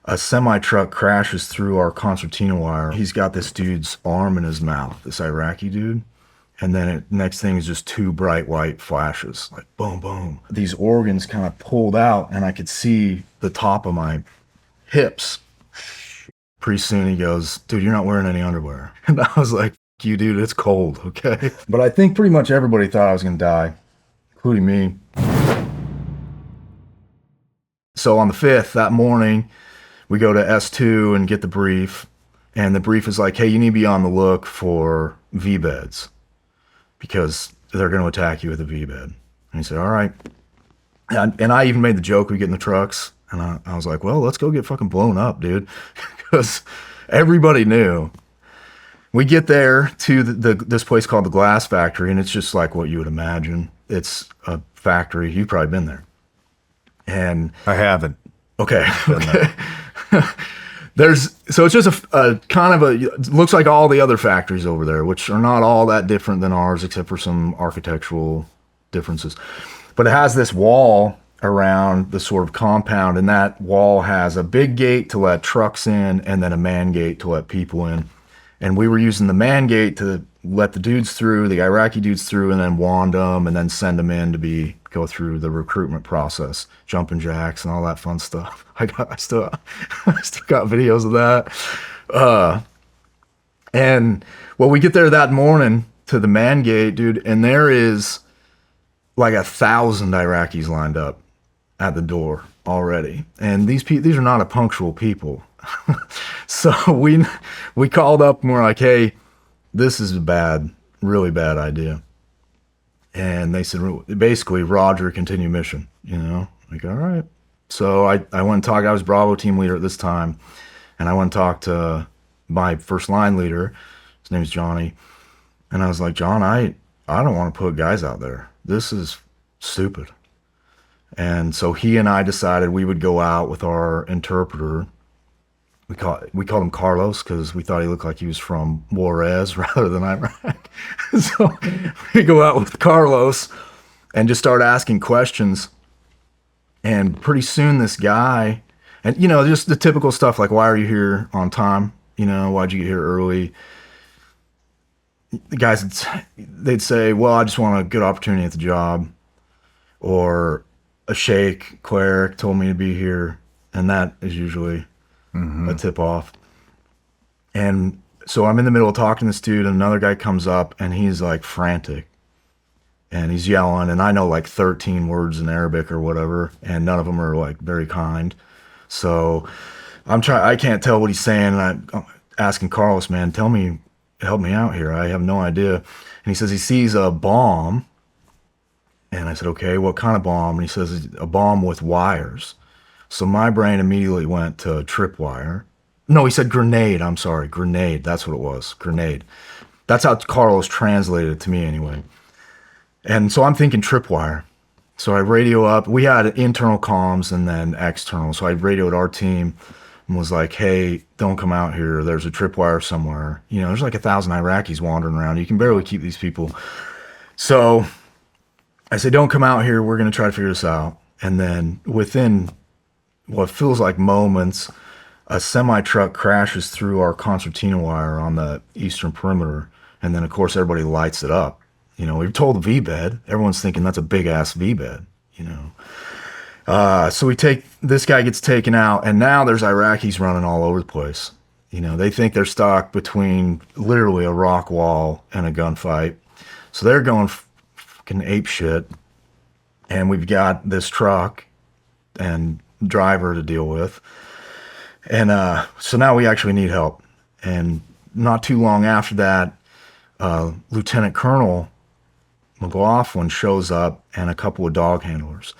A semi truck crashes through our concertina wire. He's got this dude's arm in his mouth, this Iraqi dude. And then next thing is just two bright white flashes, like boom, boom. These organs kind of pulled out, and I could see the top of my hips. Pretty soon he goes, dude, you're not wearing any underwear. And I was like, you dude, it's cold, okay? But I think pretty much everybody thought I was gonna die, including me. So on the 5th, that morning, we go to S2 and get the brief. And the brief is like, hey, you need to be on the look for VBIEDs because they're going to attack you with a VBIED. And he said, all right. And I even made the joke, we get in the trucks. And I was like, well, let's go get fucking blown up, dude. Because everybody knew. We get there to this place called the Glass Factory, and it's just like what you would imagine. It's a factory. You've probably been there. And I haven't. Okay. So it's just a kind of it looks like all the other factories over there, which are not all that different than ours, except for some architectural differences. But it has this wall around the sort of compound, and that wall has a big gate to let trucks in and then a man gate to let people in. And we were using the man gate to let the dudes through, the Iraqi dudes through, and then wand them and then send them in to go through the recruitment process, jumping jacks and all that fun stuff. I still got videos of that. And well, we get there that morning to the man gate, dude, and there is like 1,000 Iraqis lined up at the door already. And these are not a punctual people. So we called up and we're like, hey, this is a really bad idea. And they said, basically, Roger, continue mission, like, all right. So I went and talked, I was Bravo team leader at this time. And I went and talked to my first line leader. His name's Johnny. And I was like, John, I don't want to put guys out there. This is stupid. And so he and I decided we would go out with our interpreter. We called him Carlos because we thought he looked like he was from Juarez rather than Iraq. So we go out with Carlos and just start asking questions. And pretty soon this guy, and just the typical stuff like, why are you here on time? Why'd you get here early? The guys, they'd say, well, I just want a good opportunity at the job. Or a sheikh, cleric told me to be here. And that is usually a tip off. And so I'm in the middle of talking to this dude, and another guy comes up and he's like frantic and he's yelling, and I know like 13 words in Arabic or whatever, and none of them are like very kind. So I can't tell what he's saying, and I'm asking Carlos, man, help me out here. I have no idea. And he says he sees a bomb. And I said, okay, what kind of bomb? And he says, a bomb with wires. So my brain immediately went to tripwire. No, he said grenade. I'm sorry, grenade. That's what it was, grenade. That's how Carlos translated it to me anyway. And so I'm thinking tripwire. So I radio up. We had internal comms and then external. So I radioed our team and was like, hey, don't come out here. There's a tripwire somewhere. There's like 1,000 Iraqis wandering around. You can barely keep these people. So I said, don't come out here. We're going to try to figure this out. And then within what feels like moments, a semi-truck crashes through our concertina wire on the eastern perimeter. And then, of course, everybody lights it up. We've told the VBIED. Everyone's thinking that's a big-ass VBIED, So this guy gets taken out, and now there's Iraqis running all over the place. They think they're stuck between literally a rock wall and a gunfight. So they're going fucking ape shit. And we've got this truck and driver to deal with. And so now we actually need help. And not too long after that, Lieutenant Colonel McLaughlin shows up and a couple of dog handlers.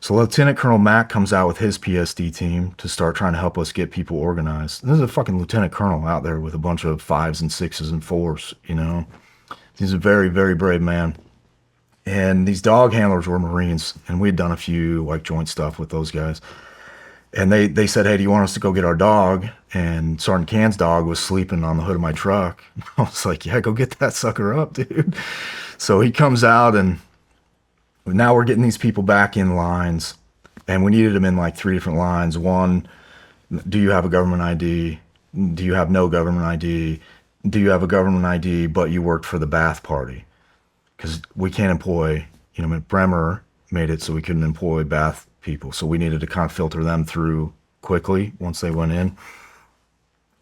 So Lieutenant Colonel Mack comes out with his PSD team to start trying to help us get people organized. And there's a fucking Lieutenant Colonel out there with a bunch of 5s and 6s and 4s, He's a very, very brave man. And these dog handlers were Marines, and we'd done a few like joint stuff with those guys. And they said, hey, do you want us to go get our dog? And Sergeant Can's dog was sleeping on the hood of my truck. I was like, yeah, go get that sucker up, dude. So he comes out, and now we're getting these people back in lines. And we needed them in like 3 different lines. One Do you have a government ID? Do you have no government ID? Do you have a government ID, but you worked for the Bath Party? Because we can't employ, Bremer made it so we couldn't employ Bath people. So we needed to kind of filter them through quickly once they went in.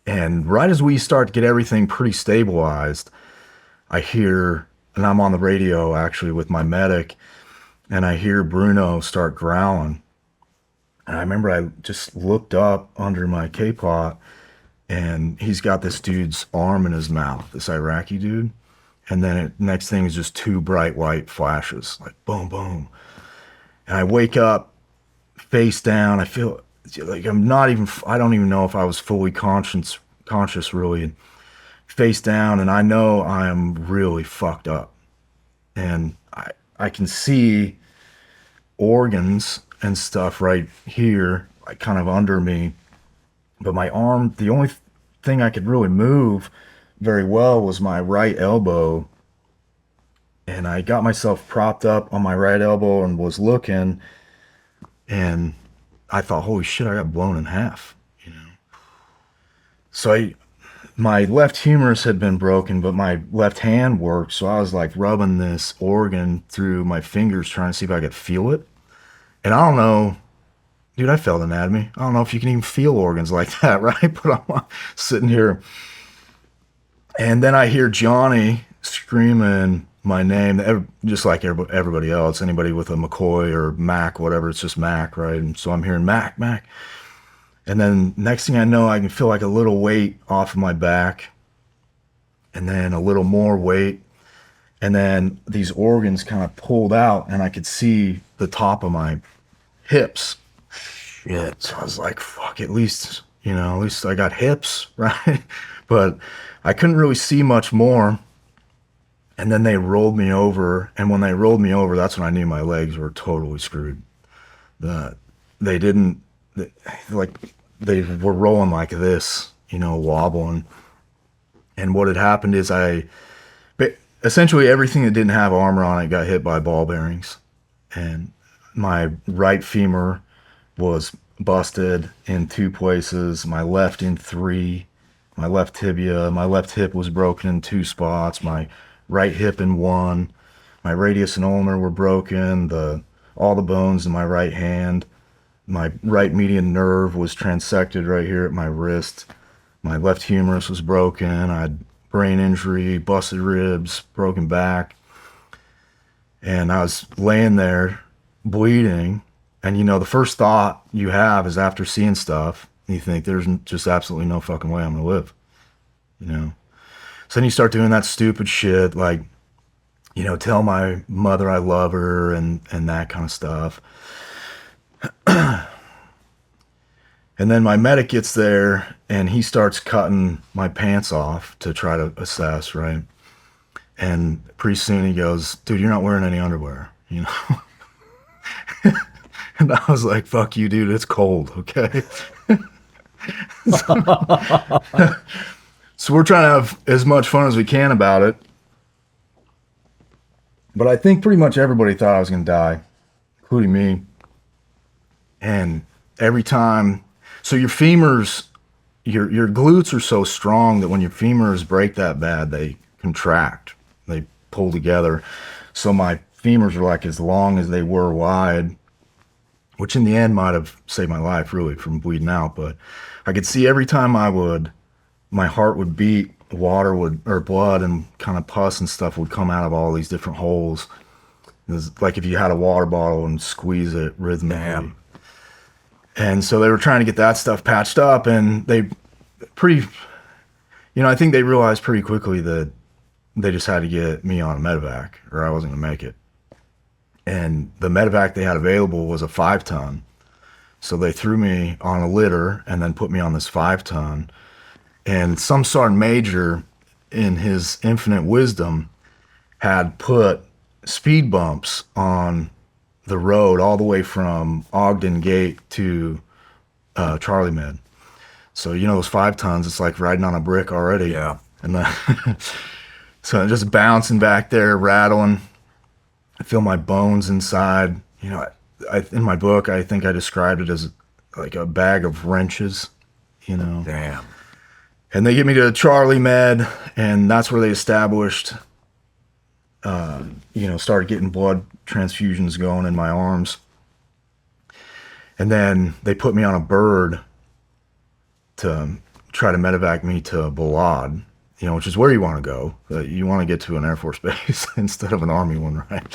And right as we start to get everything pretty stabilized, I hear, and I'm on the radio actually with my medic, and I hear Bruno start growling. And I remember I just looked up under my K-pot, and he's got this dude's arm in his mouth, this Iraqi dude. And then next thing is just two bright white flashes, like boom, boom. And I wake up face down. I feel like I don't even know if I was fully conscious really. And face down, and I know I am really fucked up. And I can see organs and stuff right here, like kind of under me. But my arm, the only thing I could really move very well was my right elbow. And I got myself propped up on my right elbow and was looking, and I thought, holy shit, I got blown in half, So my left humerus had been broken, but my left hand worked. So I was like rubbing this organ through my fingers, trying to see if I could feel it. And I don't know, dude, I failed anatomy. I don't know if you can even feel organs like that, right? But I'm sitting here, and then I hear Johnny screaming my name, just like everybody else. Anybody with a McCoy or Mac, whatever, it's just Mac, right? And so I'm hearing Mac, Mac. And then next thing I know, I can feel like a little weight off of my back, and then a little more weight. And then these organs kind of pulled out, and I could see the top of my hips. Shit. So I was like, fuck, at least I got hips, right? But I couldn't really see much more. And then they rolled me over. And when they rolled me over, that's when I knew my legs were totally screwed. They didn't, like, they were rolling like this, wobbling. And what had happened is essentially everything that didn't have armor on it got hit by ball bearings. And my right femur was busted in 2 places, my left in 3, my left tibia, my left hip was broken in 2 spots, my right hip in 1, my radius and ulnar were broken, all the bones in my right hand, my right median nerve was transected right here at my wrist, my left humerus was broken, I had brain injury, busted ribs, broken back, and I was laying there bleeding. And the first thought you have is, after seeing stuff, you think there's just absolutely no fucking way I'm gonna live, So then you start doing that stupid shit, like, tell my mother I love her and that kind of stuff. And then my medic gets there, and he starts cutting my pants off to try to assess, right? And pretty soon he goes, dude, you're not wearing any underwear, And I was like, fuck you, dude, it's cold, okay? So we're trying to have as much fun as we can about it. But I think pretty much everybody thought I was going to die, including me. And every time, so your femurs, your glutes are so strong that when your femurs break that bad, they contract, they pull together. So my femurs are like as long as they were wide, which in the end might have saved my life really from bleeding out. But I could see every time my heart would beat, blood and kind of pus and stuff would come out of all these different holes. It was like if you had a water bottle and squeeze it rhythmically. Damn. And so they were trying to get that stuff patched up, and I think they realized pretty quickly that they just had to get me on a Medevac or I wasn't going to make it. And the Medevac they had available was a 5-ton. So they threw me on a litter and then put me on this 5-ton. And some sergeant major, in his infinite wisdom, had put speed bumps on the road all the way from Ogden Gate to Charlie Med. So those 5 tons, it's like riding on a brick already. Yeah. And so just bouncing back there, rattling. I feel my bones inside. In my book, I think I described it as like a bag of wrenches. you know. Damn. And they get me to Charlie Med, and that's where they established, started getting blood transfusions going in my arms. And then they put me on a bird to try to medevac me to VBIED, which is where you want to go. You want to get to an Air Force base instead of an Army one, right?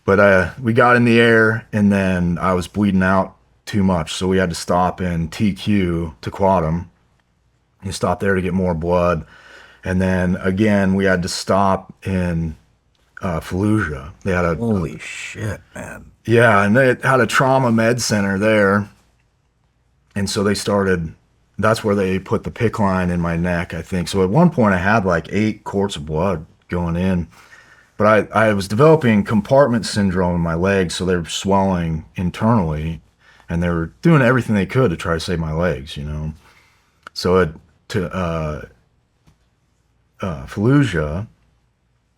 But we got in the air, and then I was bleeding out too much, so we had to stop in TQ to Quadam. You stop there to get more blood, and then again we had to stop in Fallujah. They had a holy shit, man. Yeah, and they had a trauma med center there, and so they started. That's where they put the PICC line in my neck, I think. So at one point I had like 8 quarts of blood going in, but I was developing compartment syndrome in my legs, so they were swelling internally, and they were doing everything they could to try to save my legs, So to Fallujah,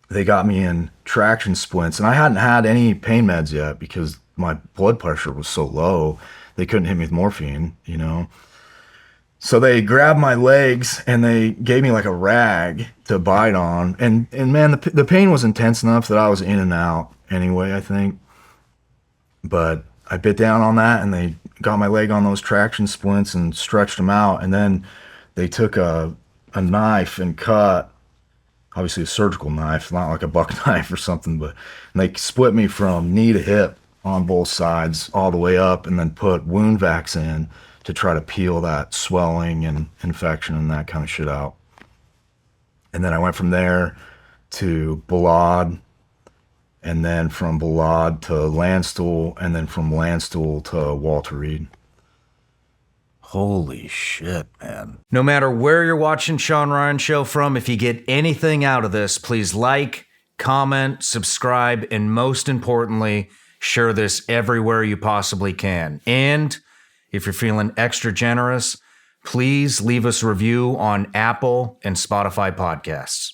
they got me in traction splints, and I hadn't had any pain meds yet because my blood pressure was so low. They couldn't hit me with morphine, So they grabbed my legs and they gave me like a rag to bite on. And man, the pain was intense enough that I was in and out anyway, I think. But I bit down on that, and they got my leg on those traction splints and stretched them out. And then they took a knife and cut, obviously a surgical knife, not like a buck knife or something, but they split me from knee to hip on both sides all the way up, and then put wound vacs in to try to peel that swelling and infection and that kind of shit out. And then I went from there to VBIED, and then from VBIED to Landstuhl, and then from Landstuhl to Walter Reed. Holy shit, man. No matter where you're watching Shawn Ryan Show from, if you get anything out of this, please like, comment, subscribe, and most importantly, share this everywhere you possibly can. And if you're feeling extra generous, please leave us a review on Apple and Spotify podcasts.